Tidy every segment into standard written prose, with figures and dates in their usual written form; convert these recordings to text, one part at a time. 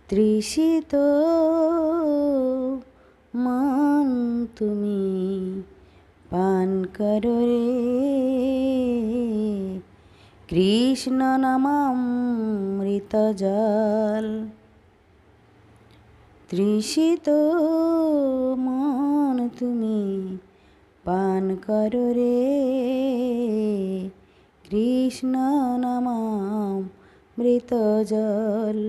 তৃষিত মন তুমি পান করো রে কৃষ্ণ নামামৃত জল। তৃষিত মন তুমি পান করো রে কৃষ্ণ নামামৃত জল।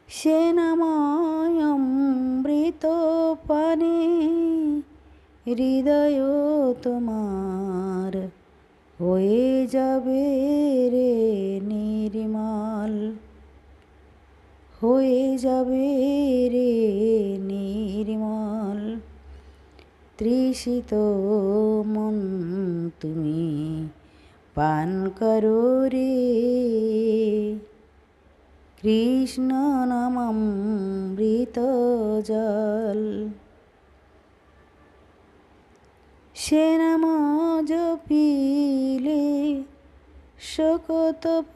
সে নামামৃত পানে হৃদয় তোমার হয়ে যাবে রে নির্মল, হয়ে যাবে রে নির্মল। তৃষিত মন তুমি পান করো রে কৃষ্ণ নামামৃত জল। সে নাম জপিলে শোক তাপ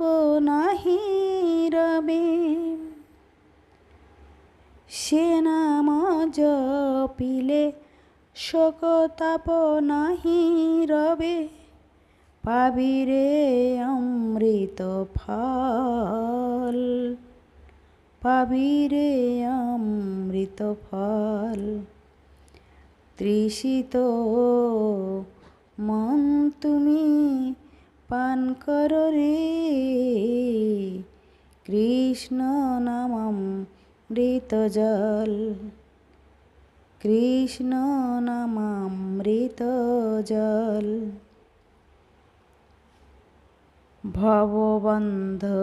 নাহি রবে, সে নাম জপিলে শোক তাপ নাহি রবে পাবি রে অমৃত ফল, পাবি রে অমৃত ফল। তৃষিত মন তুমি পান করো রে কৃষ্ণ নামামৃত জল, কৃষ্ণ নামামৃত জল। ভববন্ধন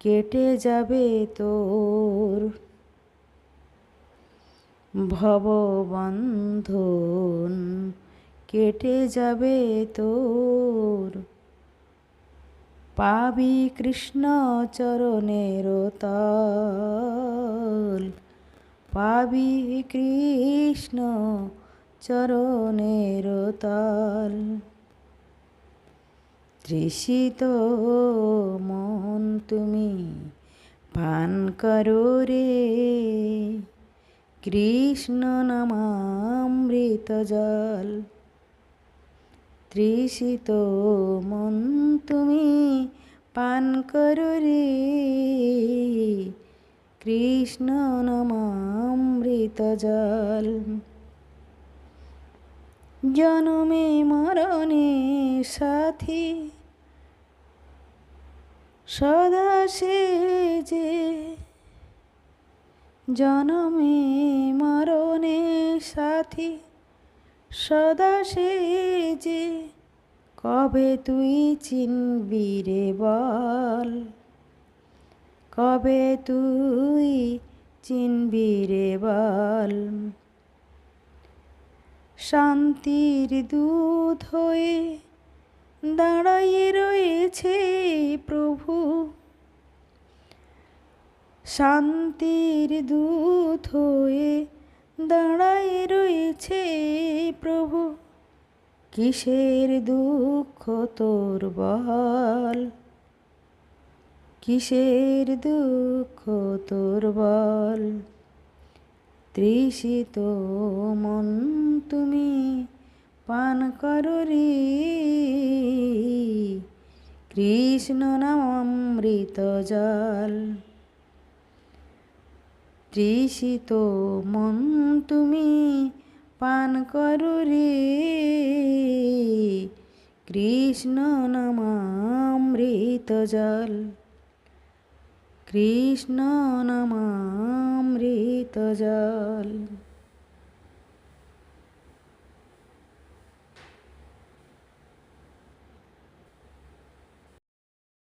কেটে যাবে তোর, ভববন্ধন কেটে যাবে তোর পাবি কৃষ্ণ চরণের তল, পাবি কৃষ্ণ চরণের তল। তৃষিত মন তুমি পান করো রে কৃষ্ণ নামামৃত জল। তৃষিত মন তুমি পান করো রে কৃষ্ণ নামামৃত জল। জনমে মরণে সাথী সদা সে যে, জনমে মরণে সাথী সদা সে যে কবে তুই চিনবি রে বল, কবে তুই চিনবি রে বল। শান্তির দূত হয়ে দাঁড়াইয়ে রয়েছে প্রভু, শান্তির দূত হয়ে দাঁড়াইয়ে রয়েছে প্রভু। কিসের দুঃখ তোর বল, কিসের দুঃখ তোর বল। তৃষিত মন তুমি পান করো রে কৃষ্ণ নামামৃত জল। তৃষিত মন তুমি পান করো রে কৃষ্ণ নামামৃত জল, কৃষ্ণ নামামৃত জল।